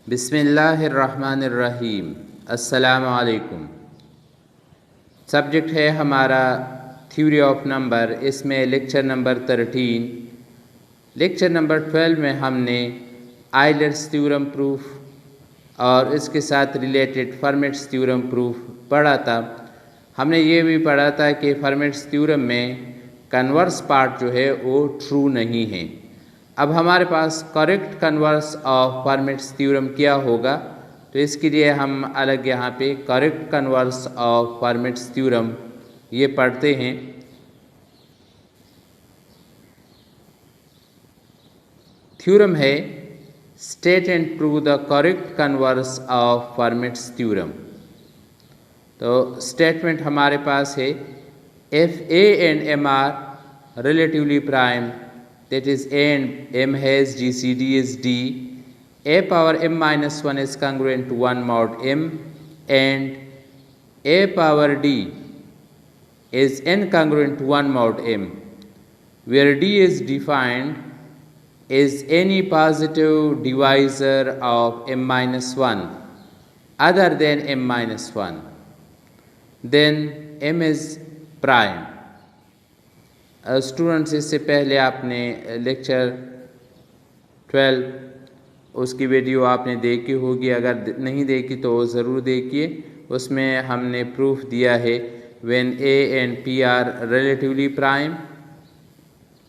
बिस्मिल्लाहिर्रहमानिर्रहीम। अस्सलामु अलैकुम। सब्जेक्ट है हमारा थ्योरी ऑफ नंबर। इसमें लेक्चर नंबर 13। लेक्चर नंबर 12 में हमने आयलर्स थ्योरम प्रूफ और इसके साथ रिलेटेड फर्मेट्स थ्योरम प्रूफ पढ़ा था। हमने ये भी पढ़ा था कि फर्मेट्स थ्योरम में कन्वर्स पार्ट जो है वो ट्रू नहीं है। अब हमारे पास correct converse of Fermat's theorem क्या होगा, तो इसके लिए हम अलग यहाँ पे correct converse of Fermat's theorem ये पढ़ते हैं। थ्योरम है state and prove the correct converse of Fermat's theorem. तो स्टेटमेंट हमारे पास है if a and m are relatively prime, that is a and m has GCD is D, a power m minus 1 is congruent to 1 mod m and a power d is n congruent to 1 mod m, where d is defined is any positive divisor of m minus 1 other than m minus 1, then m is prime. Students, इससे पहले आपने lecture 12 उसकी video आपने देखी होगी, अगर नहीं देखी तो ज़रूर देखिए। उसमें हमने प्रूफ दिया है when A and P are relatively prime,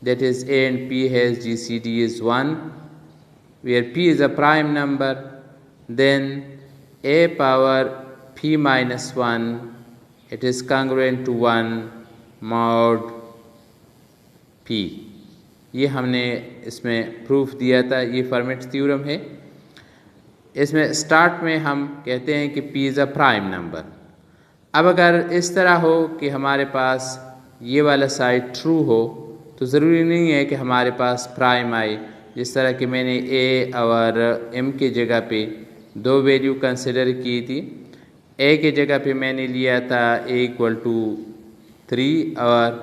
that is A and P has GCD is 1, where P is a prime number, then A power p minus 1 it is congruent to 1 mod p। ये हमने इसमें proof दिया था। ये formats theorem है। इसमें start में हम कहते हैं कि p is a prime number. अब अगर इस तरह हो कि हमारे पास ये वाला साइड ट्रू हो तो ज़रूरी नहीं है कि हमारे पास प्राइम आए। जिस तरह कि मैंने a और m की जगह पे दो वैल्यू कंसिडर की थी। a की जगह पे मैंने लिया था a इक्वल टू 3 और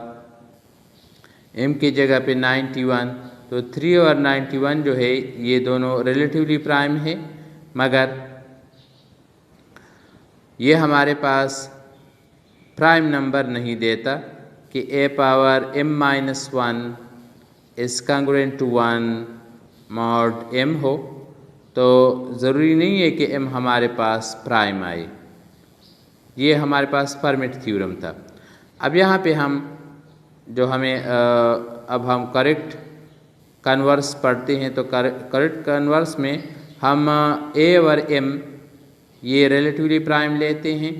m की जगह पे 91। तो 3 और 91 जो है ये दोनों रिलेटिवली प्राइम है, मगर ये हमारे पास प्राइम नंबर नहीं देता कि a power m minus 1 is congruent to 1 mod m हो। तो ज़रूरी नहीं है कि m हमारे पास प्राइम आए। ये हमारे पास फर्मेट थ्योरम था। अब यहाँ पे हम जो हमें अब हम करेक्ट कन्वर्स पढ़ते हैं। तो करेक्ट कन्वर्स में हम a और m ये रिलेटिवली प्राइम लेते हैं।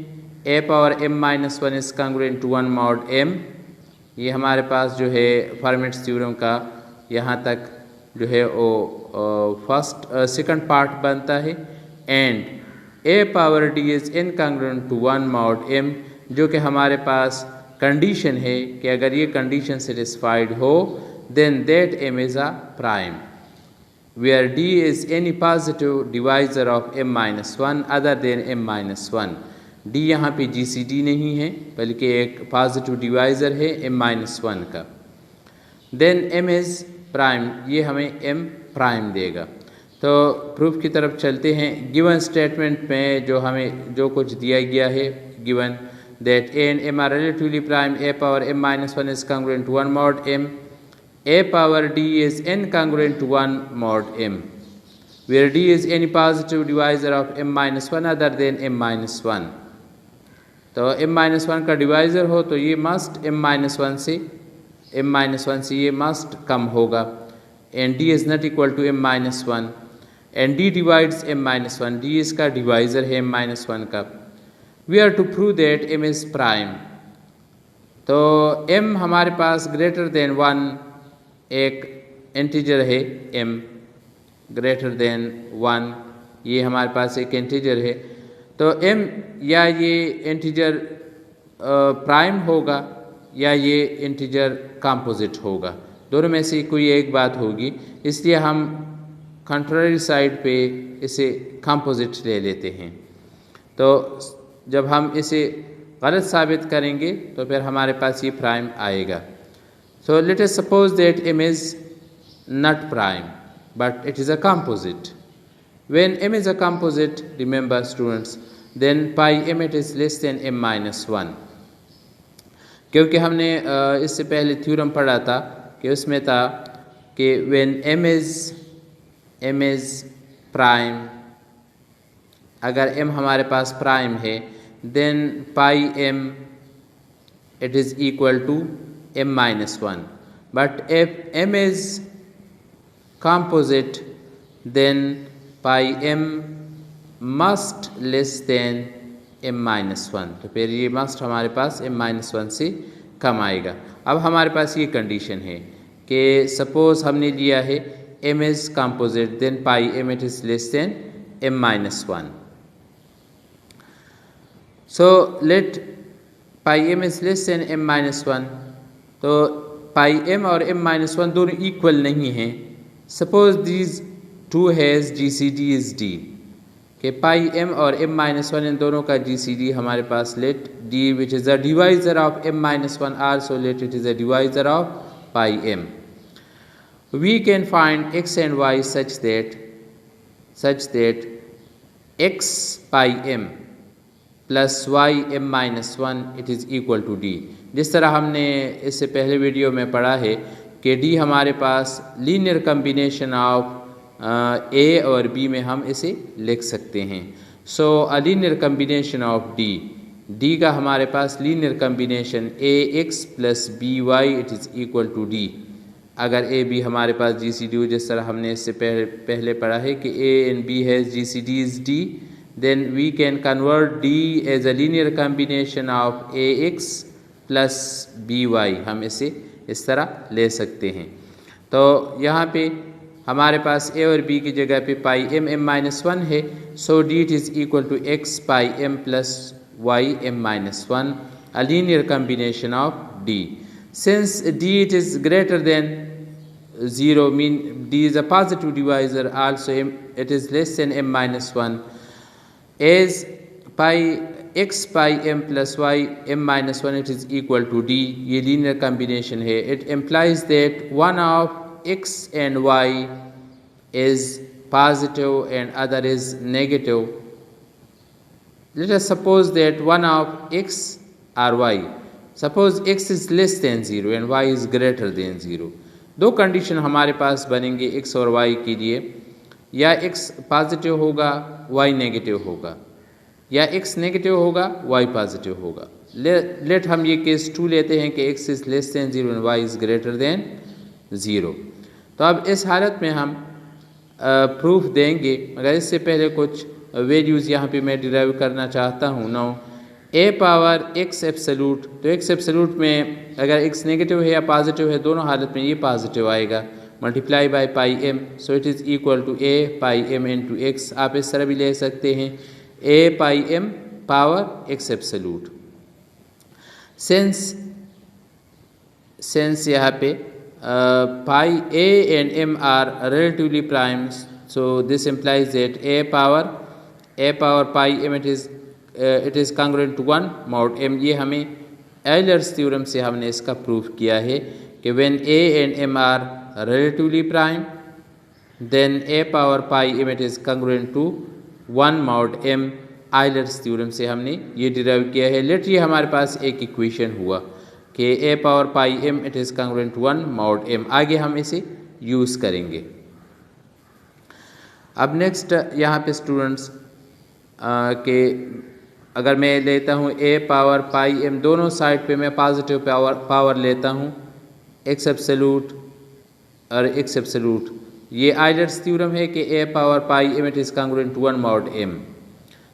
a power m minus 1 is congruent to 1 mod m। ये हमारे पास जो है फर्मेट्स थ्योरम का यहाँ तक जो है वो सेकंड पार्ट बनता है। And a power d is incongruent to 1 mod m, जो कि हमारे पास कंडीशन है कि अगर ये कंडीशन सेटिस्फाइड हो then that m is a prime, where d is any positive divisor of m minus 1 other than m minus 1। d यहाँ पे GCD नहीं है बल्कि एक पॉजिटिव डिवाइज़र है m माइनस 1 का। देन m इज़ प्राइम, ये हमें m प्राइम देगा। तो प्रूफ की तरफ चलते हैं। गिवन स्टेटमेंट में जो हमें जो कुछ दिया गया है, given that a and m are relatively prime, a power m minus 1 is congruent to 1 mod m, a power d is n congruent to 1 mod m, where d is any positive divisor of m minus 1 other than m minus 1। तो m minus 1 का divisor हो तो ये must m minus 1 से ये must कम होगा। And d is not equal to m minus 1 and d divides m minus 1, d इसका डिवाइज़र है m minus 1 का। We are to prove that m is prime. तो m हमारे पास ग्रेटर देन 1 एक इंटीजर है, m ग्रेटर देन 1 ये हमारे पास एक इंटीजर है। तो m या ये इंटीजर प्राइम होगा या ये इंटीजर कंपोजिट होगा, दोनों में से कोई एक बात होगी। इसलिए हम कंट्रारी साइड पे इसे कंपोजिट ले लेते हैं। तो जब हम इसे गलत साबित करेंगे तो फिर हमारे पास ये प्राइम आएगा। So let us suppose that m is not prime but it is a composite. When m is a composite, remember students, then pi m it is less than m minus 1, क्योंकि हमने इससे पहले theorem पढ़ा था कि उसमें था कि when m is प्राइम, अगर m हमारे पास प्राइम है then pi m it is equal to m minus 1, but if m is composite then pi m must less than m minus 1, तो फिर ये मस्ट हमारे पास m minus 1 से कम आएगा। अब हमारे पास ये कंडीशन है कि सपोज हमने लिया है m is composite then pi m it is less than m minus 1, so let pi m is less than m minus 1, तो pi m और m minus 1 दोनों इक्वल नहीं हैं। Suppose these two has GCD is D, कि पाई m और m minus 1 इन दोनों का GCD हमारे पास let D which is a divisor of m minus 1 also let it is a divisor of pi m. We can find x and y such that x pi m plus y m minus 1 it is equal to D। जिस तरह हमने इससे पहले video में पढ़ा है कि D हमारे पास लीनियर कम्बिनेशन ऑफ A और B में हम इसे लिख सकते हैं। So a linear combination of D का हमारे पास linear combination AX plus BY it is equal to D। अगर A B हमारे पास GCD हो, जिस तरह हमने इससे पहले पढ़ा है कि A and B has GCD is D, then we can convert D as a linear combination of AX plus BY, हम इसे इस तरह ले सकते हैं। तो यहाँ पे हमारे पास a और b की जगह पे पाई m m minus 1 है, so d it is equal to x pi m plus y m minus 1, a linear combination of d. Since d it is greater than 0 mean d is a positive divisor, also it is less than m minus 1, as pi x pi m plus y m minus 1 it is equal to d, ये linear combination है। It implies that one of x and y is positive and other is negative. Let us suppose that one of x or y, suppose x is less than 0 and y is greater than 0, दो condition हमारे पास बनेंगे x और y के लिए, या x positive होगा y negative होगा, या x नेगेटिव होगा y पॉजिटिव होगा। लेट हम ये केस 2 लेते हैं कि x is less than 0 and y is greater than 0। तो अब इस हालत में हम प्रूफ देंगे, मगर इससे पहले कुछ वैल्यूज़ यहाँ पे मैं डिराइव करना चाहता हूँ। Now a power x absolute, तो x एब्सोल्यूट में अगर x नेगेटिव है या पॉजिटिव है, दोनों हालत में ये पॉजिटिव आएगा, multiply by pi m, so it is equal to a pi m into x। आप इस तरह भी ले सकते हैं a pi m power x absolute. Sense यहाँ पे pi a and m are relatively prime, so this implies that a power pi m it is congruent to 1 mod m। ये हमें एलर्स थ्योरम से हमने इसका प्रूफ किया है कि when a and m are relatively prime then a power pi m it is congruent to 1 mod m। Euler's theorem से हमने ये डिराइव किया है। लेट ये हमारे पास एक इक्वेशन हुआ कि a power pi m it is congruent to 1 mod m। आगे हम इसे यूज़ करेंगे। अब नेक्स्ट यहाँ पे स्टूडेंट्स के अगर मैं लेता हूँ a पावर पाई m, दोनों साइड पे मैं पॉजिटिव पावर लेता हूँ, x एब्सोल्यूट और x एब्सोल्यूट। ये आइलर्स थ्योरम है कि a power pi m it is congruent to 1 mod m।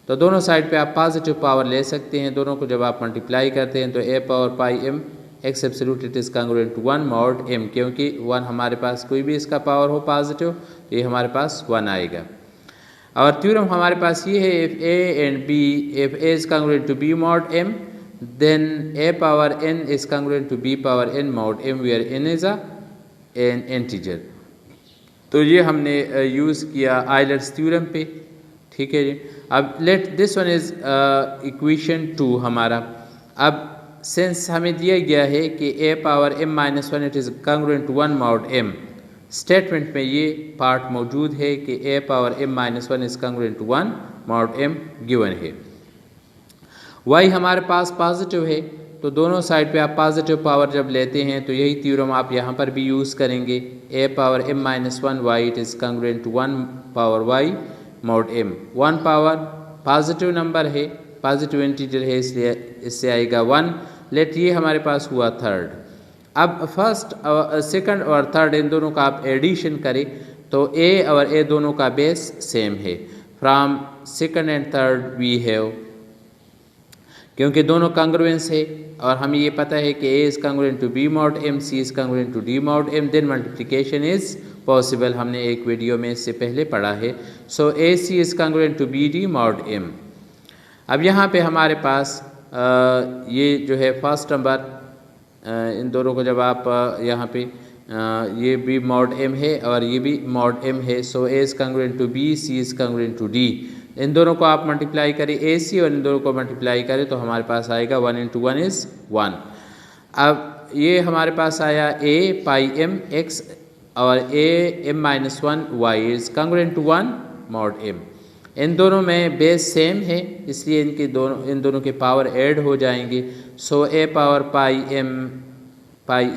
तो दोनों साइड पे आप पॉजिटिव पावर ले सकते हैं, दोनों को जब आप मल्टीप्लाई करते हैं तो a power pi m x absolute it is congruent to 1 mod m, क्योंकि 1 हमारे पास कोई भी इसका पावर हो पॉजिटिव तो ये हमारे पास 1 आएगा। और थ्योरम हमारे पास ये है if a and b, if a is congruent to b mod m then a power n is congruent to b power n mod m where n is an integer। तो ये हमने यूज़ किया Euler's theorem पे, ठीक है जी। अब let this one is equation 2 हमारा। अब सेंस हमें दिया गया है कि a power m minus 1 it is congruent to 1 mod m, statement में ये पार्ट मौजूद है कि a power m-1 is congruent to 1 mod m given है। y हमारे पास पॉजिटिव है, तो दोनों साइड पे आप पॉजिटिव पावर जब लेते हैं तो यही थ्योरम आप यहाँ पर भी यूज़ करेंगे। a power m-1 y it is congruent to 1 power y mod m। 1 power positive number है, पॉजिटिव इंटीजर है, इसलिए इससे आएगा 1। लेट ये हमारे पास हुआ थर्ड। अब फर्स्ट सेकंड और थर्ड इन दोनों का आप एडिशन करें तो a और a दोनों का बेस सेम है। From second and third we have, क्योंकि दोनों कांग्रुएंस है और हमें ये पता है कि a is congruent to b mod m, c is congruent to d mod m, then multiplication is possible. हमने एक वीडियो में इससे पहले पढ़ा है। So ac is congruent to bd mod m। अब यहाँ पे हमारे पास ये जो है फर्स्ट नंबर, इन दोनों को जब आप यहाँ पे ये भी मॉड m है और ये भी मॉड m है। So a is congruent to b, c is congruent to d। इन दोनों को आप मल्टीप्लाई करें ac और इन दोनों को मल्टीप्लाई करें तो हमारे पास आएगा 1 इंटू 1 इज़ 1। अब ये हमारे पास आया a पाई m x और a m-1 y is congruent to 1 mod m। इन दोनों में बेस सेम है, इसलिए इन दोनों के पावर ऐड हो जाएंगे। So a power pi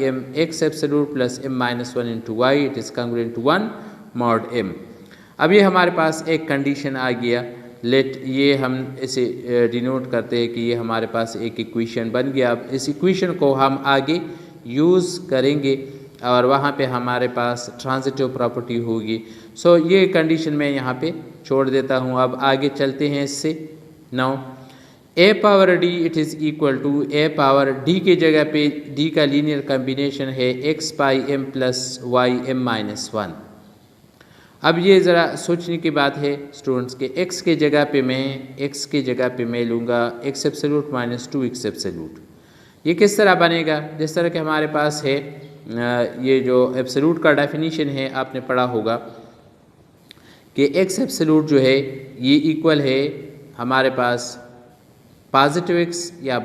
m x absolute plus m-1 into y it is congruent to 1 mod m। अब ये हमारे पास एक कंडीशन आ गया। लेट ये हम इसे डिनोट करते हैं कि ये हमारे पास एक इक्वेशन बन गया। अब इस इक्वेशन को हम आगे यूज़ करेंगे और वहाँ पे हमारे पास ट्रांजिटिव प्रॉपर्टी होगी। सो ये कंडीशन मैं यहाँ पे छोड़ देता हूँ। अब आगे चलते हैं इससे। Now a power d it is equal to a power d के जगह पे d का लीनियर कम्बिनेशन है x pi m plus y m-1। अब ये ज़रा सोचने की बात है स्टूडेंट्स के x के जगह पे मैं लूँगा x absolute minus 2x absolute. ये किस तरह बनेगा? जिस तरह के हमारे पास है ये जो एब्सोल्यूट का डेफिनीशन है आपने पढ़ा होगा कि x एब्सोल्यूट जो है ये इक्वल है हमारे पास पॉजिटिव x या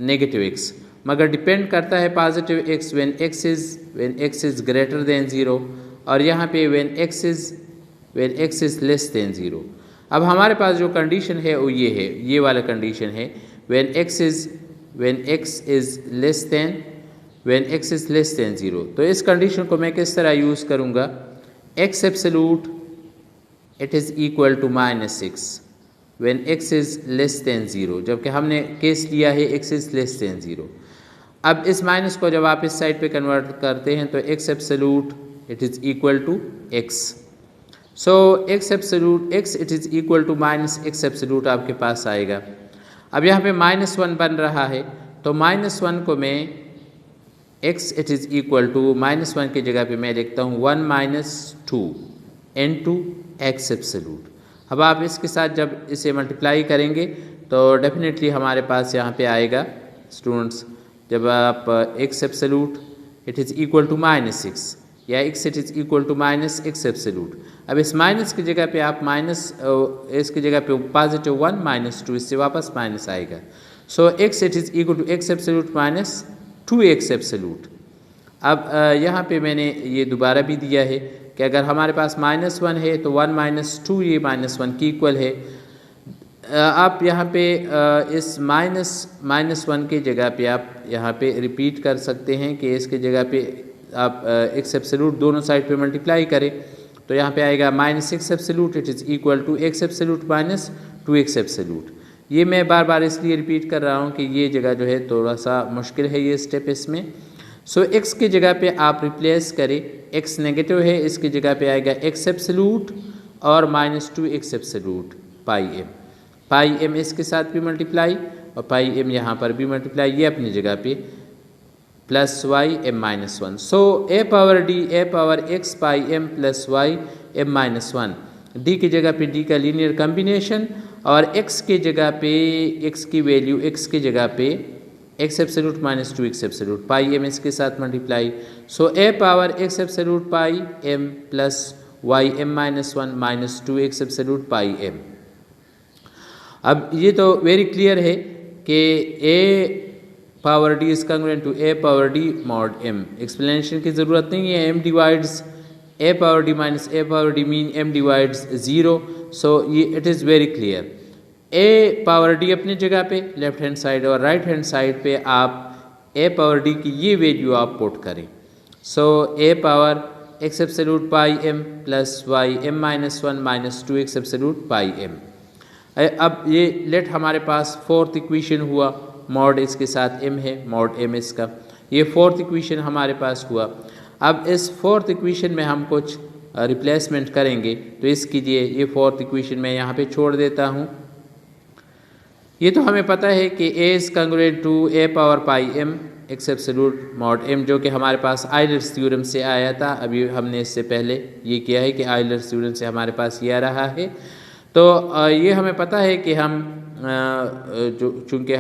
नेगेटिव x, मगर डिपेंड करता है positive x when x is greater than 0 और यहाँ पे when x is less than 0। अब हमारे पास जो कंडीशन है वो ये है, ये वाला कंडीशन है when x is less than 0। तो इस कंडीशन को मैं किस तरह यूज़ करूँगा? x absolute it is equal to -6 when x is less than 0, जबकि हमने केस लिया है x इज़ लेस देन 0। अब इस माइनस को जब आप इस साइड पे कन्वर्ट करते हैं तो x absolute it is equal to x। So x absolute x it is equal to minus x absolute आपके पास आएगा। अब यहाँ पे -1 बन रहा है तो -1 को मैं x it is equal to -1 की जगह पे मैं लिखता हूँ 1 - 2 इंटू x एब्सोल्यूट। अब आप इसके साथ जब इसे मल्टीप्लाई करेंगे तो डेफिनेटली हमारे पास यहाँ पे आएगा स्टूडेंट्स, जब आप x absolute it is equal to -6 या x it is equal to -x absolute. अब इस माइनस की जगह पे आप इसकी जगह पे पॉजिटिव 1 - 2, इससे वापस माइनस आएगा। So x it is equal to x absolute minus 2x absolute. अब यहाँ पे मैंने ये दोबारा भी दिया है कि अगर हमारे पास -1 है तो 1 - 2 ये -1 की इक्वल है। आप यहाँ पे इस -1 के जगह पे आप यहाँ पे रिपीट कर सकते हैं कि इसके जगह पे आप x एब्सोल्यूट दोनों साइड पे मल्टीप्लाई करें तो यहाँ पे आएगा -6 absolute it is equal to x absolute minus 2x absolute. ये मैं बार बार इसलिए रिपीट कर रहा हूँ कि ये जगह जो है थोड़ा सा मुश्किल है ये स्टेप इसमें। सो x की जगह पे आप रिप्लेस करें, x नेगेटिव है इसकी जगह पे आएगा x एब्सोल्यूट और -2x एब्सोल्यूट पाई m इसके साथ भी मल्टीप्लाई और पाई m यहाँ पर भी मल्टीप्लाई, ये अपनी जगह पे plus y m-1। So a power x pi m plus y m-1, d की जगह पे d का लीनियर कम्बिनेशन और x की जगह पे x की वैल्यू x की जगह पे x absolute minus 2x absolute pi m इसके साथ multiply. So a power x absolute pi m plus y m-1 minus 2x absolute pi m। अब ये तो वेरी क्लियर है कि a power d is congruent to a power d mod m। Explanation की ज़रूरत नहीं है, m divides a power d minus a power d mean m divides 0. सो ये it is very clear. a power d अपनी जगह पे left hand side और right hand side पे आप a पावर d की ये वैल्यू आप पुट करें. So a power x absolute pi m plus Y m minus 1 minus 2x absolute pi m. अब ये लेट हमारे पास फोर्थ इक्वेशन हुआ, मॉड इसके साथ m है, मॉड m इसका, ये फोर्थ इक्वेशन हमारे पास हुआ. अब इस फोर्थ इक्वेशन में हम कुछ रिप्लेसमेंट करेंगे, तो इसके लिए ये फोर्थ इक्वेशन मैं यहाँ पे छोड़ देता हूँ. ये तो हमें पता है कि a is congruent to a power pi m X absolute mod m, जो कि हमारे पास आयलर्स थ्योरम से आया था. अभी हमने इससे पहले ये किया है कि आयलर्स थ्योरम से हमारे पास ये आ रहा है. तो ये हमें पता है कि हम जो चूँकि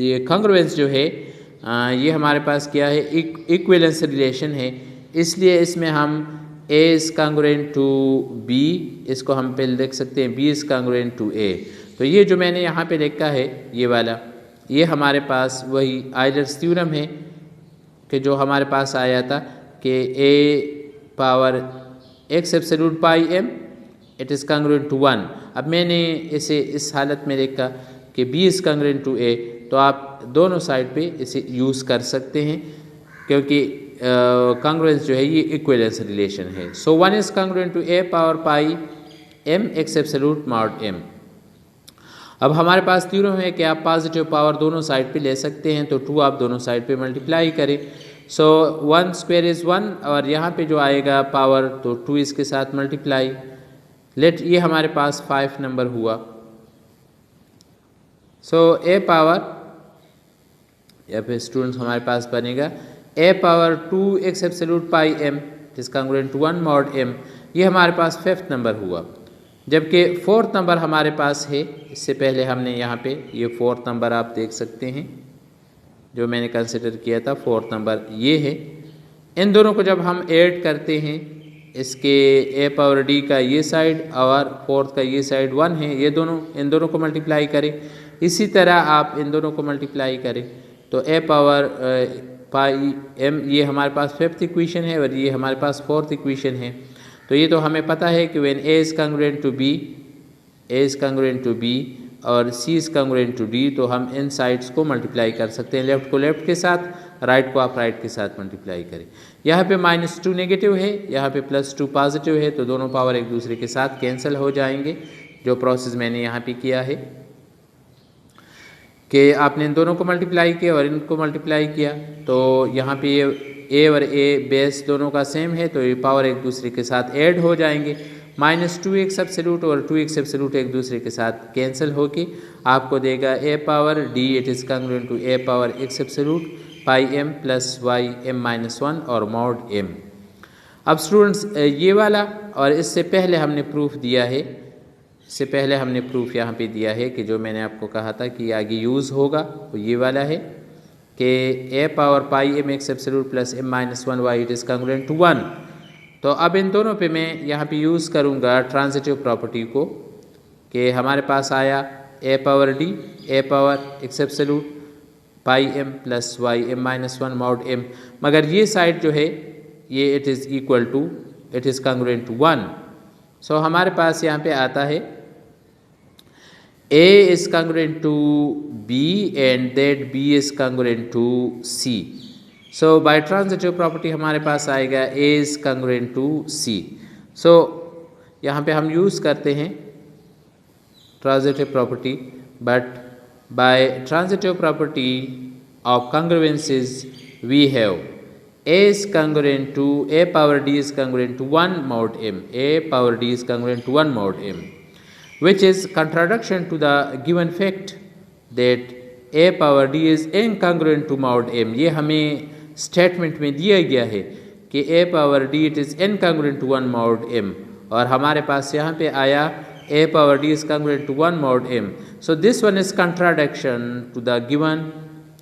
ये कंग्रुएंस जो है ये हमारे पास क्या है, इक्विवेलेंस रिलेशन है, इसलिए इसमें हम a is congruent to b, इसको हम पहले देख सकते हैं b is congruent to a. तो ये जो मैंने यहाँ पे लिखा है ये वाला, ये हमारे पास वही आयलर्स थ्योरम है कि जो हमारे पास आया था कि a power x absolute pi m it is congruent to 1. अब मैंने इसे इस हालत में लिखा कि b is congruent to a, तो आप दोनों साइड पे इसे यूज़ कर सकते हैं क्योंकि कंग्रुएंस जो है ये इक्विवेलेंस रिलेशन है. So 1 is congruent to a power pi m x absolute mod m. अब हमारे पास थ्योरम है कि आप पॉजिटिव पावर दोनों साइड पे ले सकते हैं, तो 2 आप दोनों साइड पे मल्टीप्लाई करें. सो 1 स्क्वायर इज़ 1 और यहाँ पे जो आएगा पावर तो 2 इसके साथ मल्टीप्लाई. लेट ये हमारे पास 5 नंबर हुआ. सो a पावर या फिर स्टूडेंट्स हमारे पास बनेगा a power 2x absolute pi m is congruent to 1 mod m. ये हमारे पास 5th नंबर हुआ, जबकि 4th नंबर हमारे पास है. इससे पहले हमने यहाँ पे ये 4th नंबर आप देख सकते हैं जो मैंने कंसिडर किया था. 4th नंबर ये है. इन दोनों को जब हम ऐड करते हैं, इसके a पावर d का ये साइड और 4th का ये साइड 1 है, ये दोनों इन दोनों को मल्टीप्लाई करें. इसी तरह आप इन दोनों को मल्टीप्लाई करें तो a पावर पाई m ये हमारे पास 5th इक्वेशन है और ये हमारे पास 4th इक्वेशन है. तो ये तो हमें पता है कि when a is congruent to b, a is congruent to b और c is congruent to d, तो हम इन साइड्स को मल्टीप्लाई कर सकते हैं. लेफ़्ट को लेफ़्ट के साथ, राइट को आप राइट के साथ मल्टीप्लाई करें. यहाँ पे -2 नेगेटिव है, यहाँ पे +2 पॉजिटिव है, तो दोनों पावर एक दूसरे के साथ कैंसिल हो जाएंगे. जो प्रोसेस मैंने यहाँ पे किया है कि आपने इन दोनों को मल्टीप्लाई किया और इनको मल्टीप्लाई किया, तो यहाँ पे ये a और a बेस दोनों का सेम है, तो ये पावर एक दूसरे के साथ ऐड हो जाएंगे. -2x एब्सोल्यूट और 2x एब्सोल्यूट एक दूसरे के साथ कैंसिल होके आपको देगा a power d it is congruent to a power x absolute pi m plus Y m minus 1 और मॉड m. अब स्टूडेंट्स ये वाला और इससे पहले हमने प्रूफ दिया है, इससे पहले हमने प्रूफ यहाँ पे दिया है कि जो मैंने आपको कहा था कि आगे यूज़ होगा वो ये वाला है कि a power pi m x absolute plus m minus 1 y it is congruent to 1. तो अब इन दोनों पे मैं यहाँ पे यूज़ करूँगा ट्रांजिटिव प्रॉपर्टी को कि हमारे पास आया a power d a power x absolute pi m plus Y m minus 1 mod m, मगर ये साइड जो है ये it is equal to it is congruent to 1. सो हमारे पास यहाँ पे आता है a is congruent to b and that b is congruent to c. So by transitive property हमारे पास आएगा a is congruent to c. So यहाँ पे हम यूज़ करते हैं transitive property, but by transitive property of congruences we have a is congruent to a power d is congruent to 1 mod m, a power d is congruent to 1 mod m, which is contradiction to the given fact that a power d is incongruent to mod m. ये हमें statement में दिया गया है कि a power d it is incongruent to 1 mod m, और हमारे पास यहाँ पे आया a power d is congruent to 1 mod m. So this one is contradiction to the given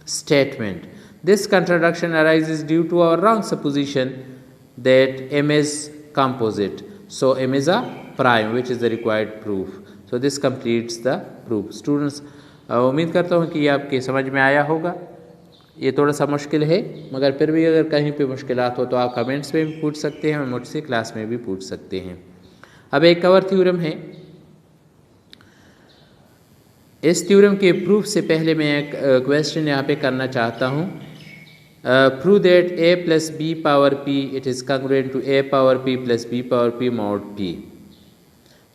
statement. This contradiction arises due to our wrong supposition that m is composite. So m is a prime, which is the required proof. So this completes the proof. Students, उम्मीद करता हूँ कि ये आपके समझ में आया होगा. ये थोड़ा सा मुश्किल है, मगर फिर भी अगर कहीं पे मुश्किलात हो तो आप कमेंट्स में भी पूछ सकते हैं और मुझसे क्लास में भी पूछ सकते हैं। अब एक और थ्योरम है। इस थ्योरम के प्रूफ से पहले मैं एक क्वेश्चन यहाँ पे करना चाहता हूँ। Prove that a plus B power p it is congruent to a power p plus b power p mod p।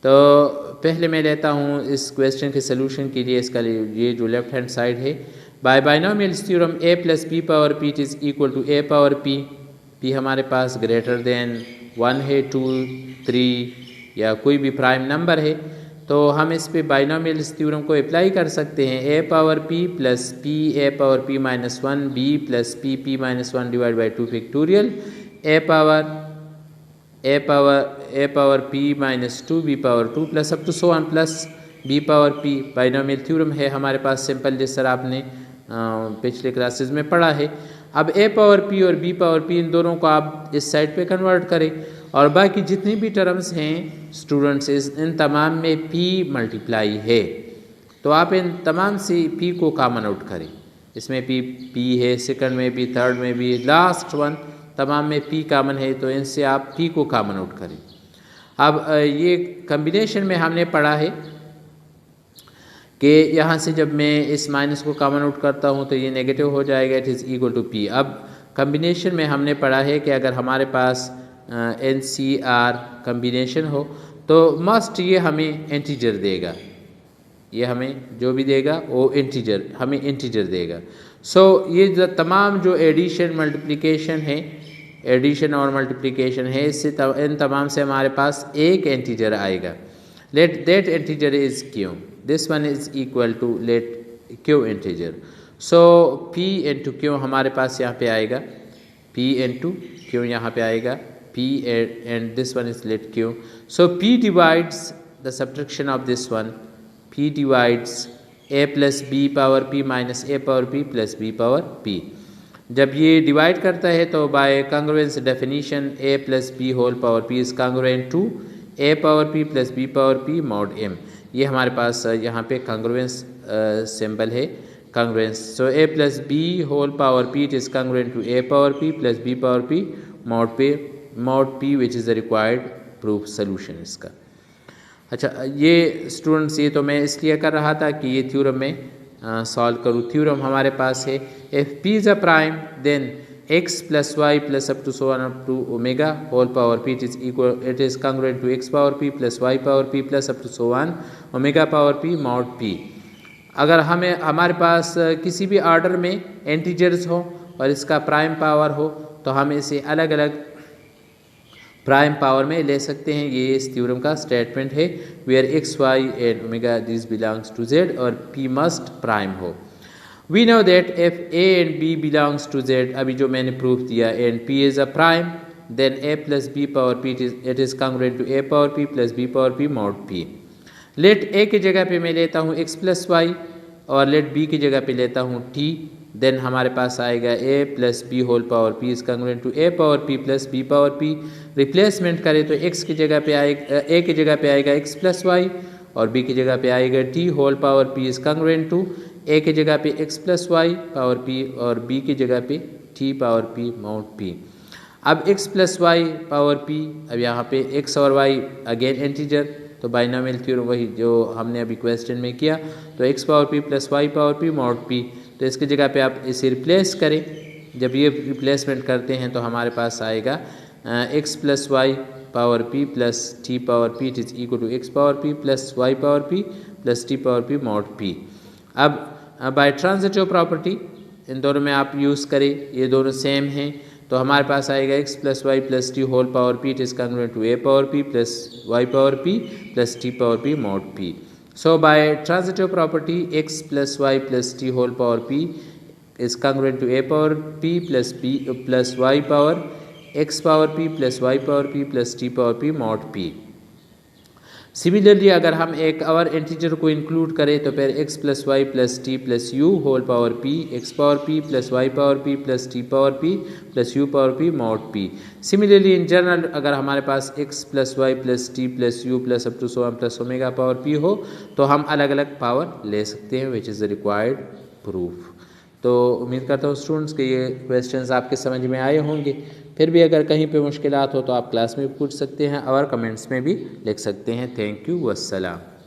तो पहले मैं लेता हूँ इस क्वेश्चन के सलूशन के लिए इसका ये जो लेफ्ट हैंड साइड है, by binomials theorem a plus B power p it is equal to a power p हमारे पास ग्रेटर देन 1 है, 2, 3 या कोई भी प्राइम नंबर है, तो हम इस पे बाइनोमियल्स थ्योरम को अप्लाई कर सकते हैं। a power p plus p a power p minus 1 b plus p minus 1 divide by 2 factorial a power p minus 2 b power 2 plus up to so on plus b power p binomial theorem है हमारे पास simple, जिस तरह आपने पिछले classes में पढ़ा है। अब a पावर p और b पावर p इन दोनों को आप इस साइड पे कन्वर्ट करें और बाकी जितनी भी टर्म्स हैं स्टूडेंट्स इन तमाम में p मल्टीप्लाई है, तो आप इन तमाम से p को कॉमन आउट करें। इसमें p है, सेकंड में भी, थर्ड में भी, लास्ट वन तमाम में p कॉमन है, तो इनसे आप p को कॉमन आउट करें। अब ये कम्बिनेशन में हमने पढ़ा है कि यहाँ से जब मैं इस माइनस को कॉमन आउट करता हूँ तो ये नेगेटिव हो जाएगा, it is equal to p। अब कम्बिनेशन में हमने पढ़ा है कि अगर हमारे पास NCR कम्बिनेशन हो तो मस्ट ये हमें इंटीजर देगा, ये हमें जो भी देगा वो इंटीजर हमें इंटीजर देगा। सो ये जो तमाम जो एडिशन मल्टीप्लिकेशन है, एडिशन और मल्टीप्लिकेशन है, इससे इन तमाम से हमारे पास एक इंटीजर आएगा। Let that integer is q, this one is equal to let q integer. So p into q हमारे पास यहाँ पे आएगा, p इंटू q यहाँ पे आएगा, p and this one is let q. So p divides the subtraction of this one, p divides a plus b power p minus a power p plus b power p। जब ये divide करता है तो by congruence definition a plus b whole power p is congruent to a power p plus b power p mod m। ये हमारे पास यहाँ पे कॉन्ग्रुएंस सिंबल है, congruence. So a plus b whole power p it is congruent to a power p plus b power p mod p which is the required proof solution इसका। अच्छा, ये students ये तो मैं इसलिए कर रहा था कि ये थ्योरम में सॉल्व करूँ। थ्योरम हमारे पास है if p is a prime then x plus Y plus up to so on up to omega whole power p it is congruent to x power p plus y power p plus up to so on omega power p mod p। अगर हमारे पास किसी भी order में integers हो और इसका prime power हो तो हम इसे अलग अलग प्राइम पावर में ले सकते हैं। ये इस थ्योरम का स्टेटमेंट है, where X Y and omega this belongs to Z और p मस्ट प्राइम हो। We know that if a and b belongs to z, अभी जो मैंने प्रूफ दिया, and p is a prime then a plus b power p it is congruent to a power p plus b power p mod p। Let a की जगह पे मैं लेता हूँ x प्लस वाई और लेट b की जगह पे लेता हूँ t, देन हमारे पास आएगा a plus B whole power p is congruent to a power p plus b power p। Replacement करें तो x की जगह पे आएगा, a की जगह पे आएगा x प्लस वाई और b की जगह पे आएगा t whole power p is congruent to a की जगह पे x plus Y power p और b की जगह पे t power p mod p। अब x plus Y power p, अब यहाँ पे x और y अगेन इंटीजर, तो बाइनोमियल थ्योरम वही जो हमने अभी क्वेश्चन में किया, तो x power p plus y power p mod p। तो इसकी जगह पे आप इसे रिप्लेस करें। जब ये रिप्लेसमेंट करते हैं तो हमारे पास आएगा x plus Y power p plus t power p it is equal to x power p plus y power p plus t power p mod p। अब बाय ट्रांजिटिव प्रॉपर्टी इन दोनों में आप यूज़ करें, ये दोनों सेम हैं, तो हमारे पास आएगा x plus Y plus T whole power p it is congruent to a power p plus y power p plus t power p mod p। So by transitive property x plus y plus t whole power p is congruent to a power p plus b plus y power x power p plus y power p plus t power p mod p। Similarly अगर हम एक और integer को include करें तो फिर x plus Y plus T plus U whole power p x power p plus y power p plus t power p plus u power p mod p। Similarly in general अगर हमारे पास x plus Y plus T plus U plus up to so on plus omega power p हो तो हम अलग अलग power ले सकते हैं, विच इज़ द रिक्वायर्ड प्रूफ। तो उम्मीद करता हूँ स्टूडेंट्स के ये क्वेश्चंस आपके समझ में आए होंगे। फिर भी अगर कहीं पे मुश्किलात हो तो आप क्लास में भी पूछ सकते हैं और कमेंट्स में भी लिख सकते हैं। Thank you, वस्सलाम।